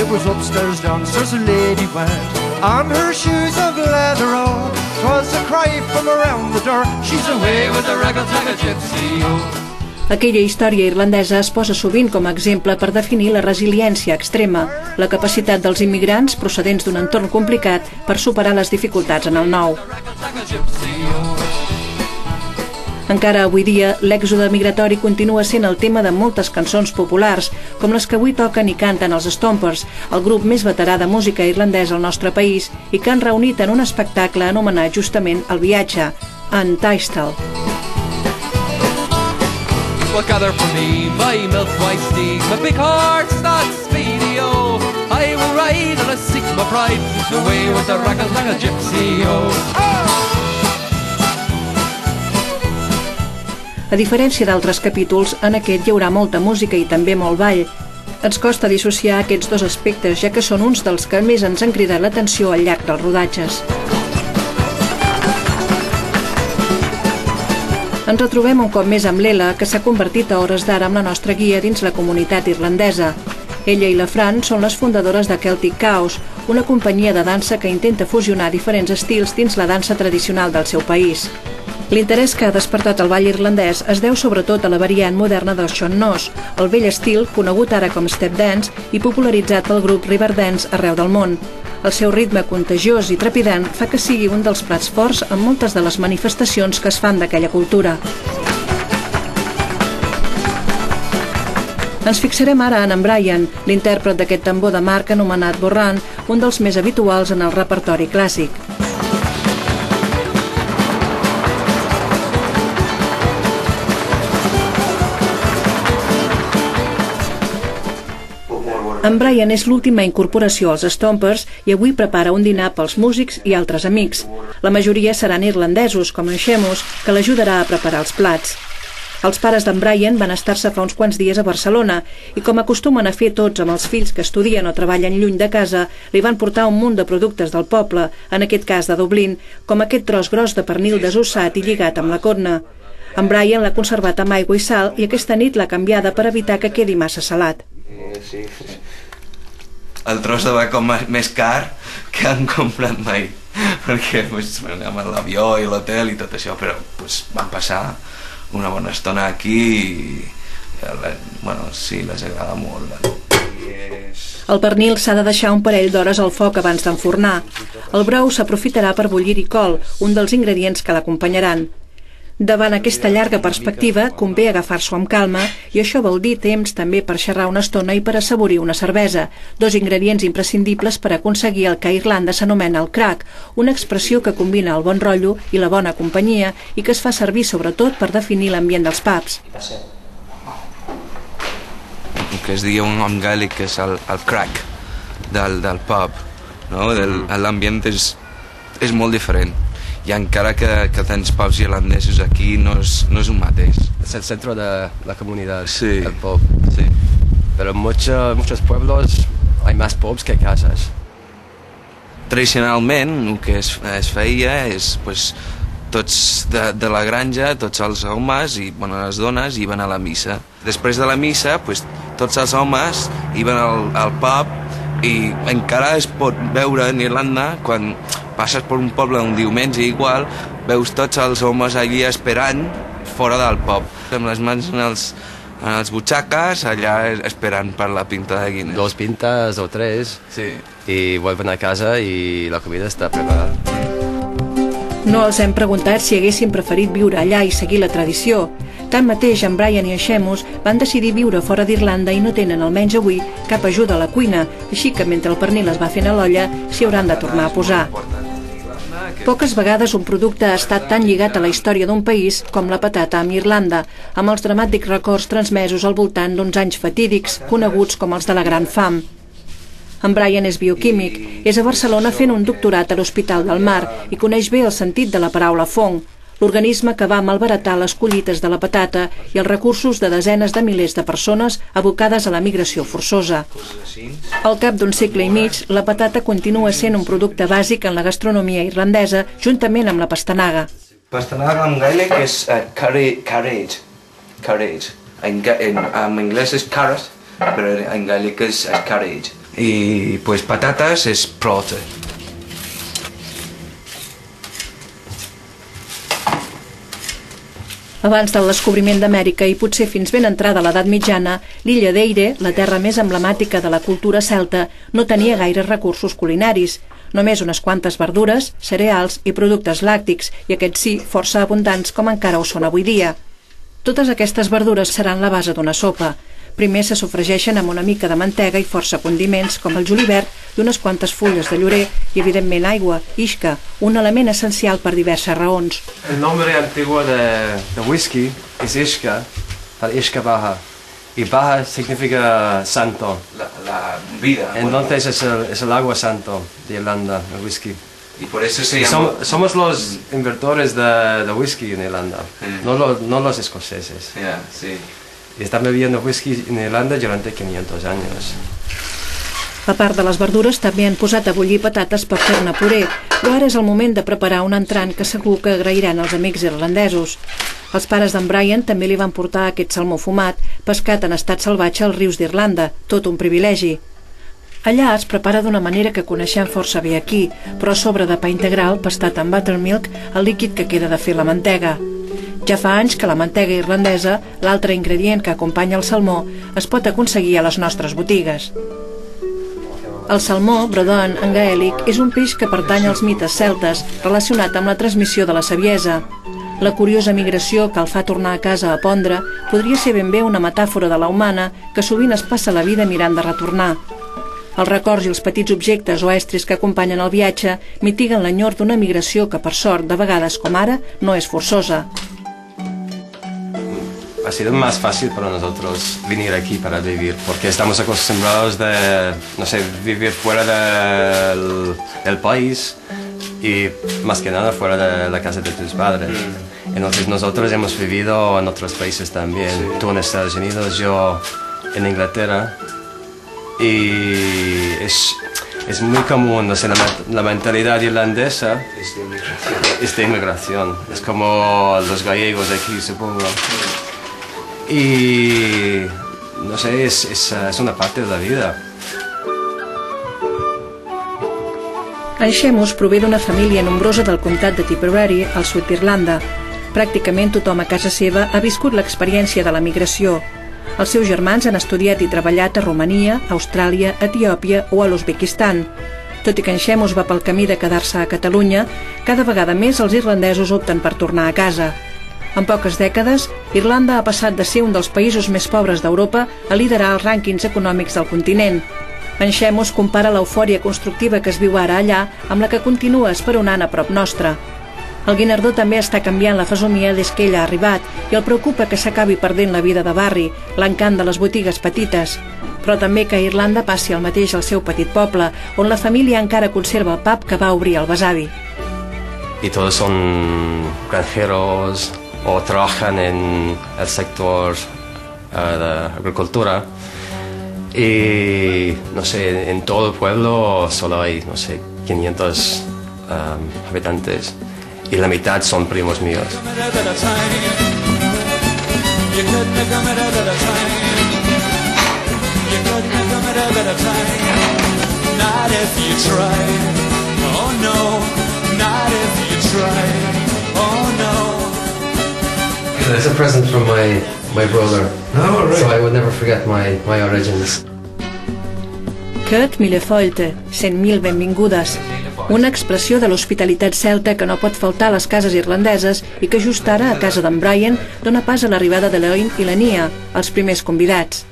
It was upstairs, downstairs, a lady went on her shoes of leather, oh. 'Twas a cry from around the door, she's away with the raggle-taggle gypsy, oh. Aquella història irlandesa es posa sovint com a exemple per definir la resiliència extrema, la capacitat dels immigrants procedents d'un entorn complicat per superar les dificultats en el nou. Encara avui dia, l'èxode migratori continua sent el tema de moltes cançons populars, com les que avui toquen i canten els Stompers, el grup més veterà de música irlandesa al nostre país i que han reunit en un espectacle anomenat justament El viatge, en Taistal. Well, gather for me my milk-white steed, my big horse that's speedy, oh. I will ride and I seek my pride, away with the raggle-taggle gypsy, oh. A diferència d'altres capítols, en aquest hi haurà molta música i també molt ball. Ens costa dissociar aquests dos aspectes, ja que són uns dels que més ens han cridat l'atenció al llarg dels rodatges. Ens retrobem un cop més amb l'Ela, que s'ha convertit a hores d'ara en la nostra guia dins la comunitat irlandesa. Ella i la Fran són les fundadores de Celtic Chaos, una companyia de dansa que intenta fusionar diferents estils dins la dansa tradicional del seu país. L'interès que ha despertat el ball irlandès es deu sobretot a la variant moderna del Sean Nos, el vell estil conegut ara com Step Dance i popularitzat pel grup Riverdance arreu del món. El seu ritme contagiós i trepidant fa que sigui un dels plats forts en moltes de les manifestacions que es fan d'aquella cultura. Ens fixarem ara en Brian, l'intèrpret d'aquest tambor de marca anomenat Borran, un dels més habituals en el repertori clàssic. En Brian és l'última incorporació als Stompers i avui prepara un dinar pels músics i altres amics. La majoria seran irlandesos, com en Seamus, que l'ajudarà a preparar els plats. Els pares d'en Brian van estar-se fa uns quants dies a Barcelona i, com acostumen a fer tots amb els fills que estudien o treballen lluny de casa, li van portar un munt de productes del poble, en aquest cas de Dublín, com aquest tros gros de pernil desossat i lligat amb la corna. En Brian l'ha conservat amb aigua i sal i aquesta nit l'ha canviada per evitar que quedi massa salat. Sí. El tros de bacon més car que han comprat mai, perquè anem a l'avió i l'hotel i tot això, però van passar una bona estona aquí i sí, les agrada molt. El pernil s'ha de deixar un parell d'hores al foc abans d'enfornar. El brou s'aprofitarà per bullir-hi col, un dels ingredients que l'acompanyaran. Davant aquesta llarga perspectiva, convé agafar-s'ho amb calma i això vol dir temps també per xerrar una estona i per assaborir una cervesa, dos ingredients imprescindibles per aconseguir el que a Irlanda s'anomena el crack, una expressió que combina el bon rotllo i la bona companyia i que es fa servir sobretot per definir l'ambient dels pubs. El que es diu en gàl·lic és el crack del pub, l'ambient és molt diferent. Y encara que tens pubs irlandesos aquí, no es un mateix. Es el centro de la comunidad, sí, el pub. Sí. Pero en muchos pueblos hay más pubs que casas. Tradicionalment, el que es feia és tots de la granja, tots els homes i les dones iban a la missa. Després de la missa, tots els homes iban al pub i encara es pot veure en Irlanda quan passes per un poble un diumenge igual, veus tots els homes allí esperant fora del pub, amb les mans en les butxaques, allà esperant per la pinta de Guinness. 2 pintas o 3, sí, y vuelven a casa y la comida está preparada. No els hem preguntat si haguessin preferit viure allà i seguir la tradició. Tanmateix, en Brian i en Seamus van decidir viure fora d'Irlanda i no tenen, almenys avui, cap ajuda a la cuina, així que mentre el pernil es va fent a l'olla, s'hi hauran de tornar a posar. Poques vegades un producte ha estat tan lligat a la història d'un país com la patata amb Irlanda, amb els dramàtics records transmesos al voltant d'uns anys fatídics coneguts com els de la Gran Fam. En Brian és bioquímic, és a Barcelona fent un doctorat a l'Hospital del Mar i coneix bé el sentit de la paraula fong, l'organisme que va malbaratar les collites de la patata i els recursos de desenes de milers de persones abocades a la migració forçosa. Al cap d'un segle i mig, la patata continua sent un producte bàsic en la gastronomia irlandesa, juntament amb la pastanaga. Pastanaga en gaèlic és carrage. En anglès és carrot, però en gaèlic és carrage. i pues, patates és prota. Abans del descobriment d'Amèrica i potser fins ben entrada a l'edat mitjana, l'illa d'Eire, la terra més emblemàtica de la cultura celta, no tenia gaires recursos culinaris, només unes quantes verdures, cereals i productes làctics, i aquests sí, força abundants com encara ho són avui dia. Totes aquestes verdures seran la base d'una sopa. Primer se sofregeixen amb una mica de mantega i força condiments com el julivert i unes quantes fulles de llorer i evidentment aigua, isca, un element essencial per diverses raons. El nombre antiguo de whisky es Isca, para Isca Baja. Y Baja significa santo. La vida. Entonces es el agua santo de Irlanda, el whisky. Y por eso se llama... Somos los inventores de whisky en Irlanda, no los escoceses. Sí. Y están bebiendo whisky en Irlanda durante 500 años. A part de les verdures, també han posat a bullir patates per fer-ne puré, però ara és el moment de preparar un entrant que segur que agrairan els amics irlandesos. Els pares d'en Brian també li van portar aquest salmó fumat, pescat en estat salvatge als rius d'Irlanda, tot un privilegi. Allà es prepara d'una manera que coneixem força bé aquí, però a sobre de pa integral, pastat amb buttermilk, el líquid que queda de fer la mantega. Ja fa anys que la mantega irlandesa, l'altre ingredient que acompanya el salmó, es pot aconseguir a les nostres botigues. El salmó, brodon, en gaèlic, és un peix que pertany als mites celtes, relacionat amb la transmissió de la saviesa. La curiosa migració que el fa tornar a casa a pondre podria ser ben bé una metàfora de la humana que sovint es passa la vida mirant de retornar. Els records i els petits objectes o estris que acompanyen el viatge mitiguen l'enyor d'una migració que, per sort, de vegades com ara, no és forçosa. Ha sido más fácil para nosotros venir aquí para vivir, porque estamos acostumbrados de, no sé, vivir fuera del país y más que nada fuera de la casa de tus padres. Entonces nosotros hemos vivido en otros países también, tú en Estados Unidos, yo en Inglaterra, y es muy común, no sé, la mentalidad irlandesa es de inmigración, es como los gallegos aquí, supongo. Y no sé, es una parte de la vida. En Seamus prové d'una família nombrosa del comtat de Tipperary, al sud d'Irlanda. Pràcticament tothom a casa seva ha viscut l'experiència de la migració. Els seus germans han estudiat i treballat a Romania, Austràlia, Etiòpia o a l'Uzbekistan. Tot i que en Seamus va pel camí de quedar-se a Catalunya, cada vegada més els irlandesos opten per tornar a casa. En poques dècades, Irlanda ha passat de ser un dels països més pobres d'Europa a liderar els rànquings econòmics del continent. En Seamus compara l'eufòria constructiva que es viu ara allà amb la que continua esperonant a prop nostre. El Guinardó també està canviant la fesomia des que ell ha arribat i el preocupa que s'acabi perdent la vida de barri, l'encant de les botigues petites, però també que a Irlanda passi el mateix al seu petit poble, on la família encara conserva el pub que va obrir el besavi. Y todos son granjeros o trabajan en el sector de agricultura y no sé, en todo el pueblo solo hay, no sé, 500 habitantes y la mitad son primos míos. It's a present from my brother, so I would never forget my origins. Kurt Millefolte, 100.000 benvingudes. Una expressió de l'hospitalitat celta que no pot faltar a les cases irlandeses i que just ara, a casa d'en Brian, dona pas a l'arribada de l'Eoin i la Nia, els primers convidats.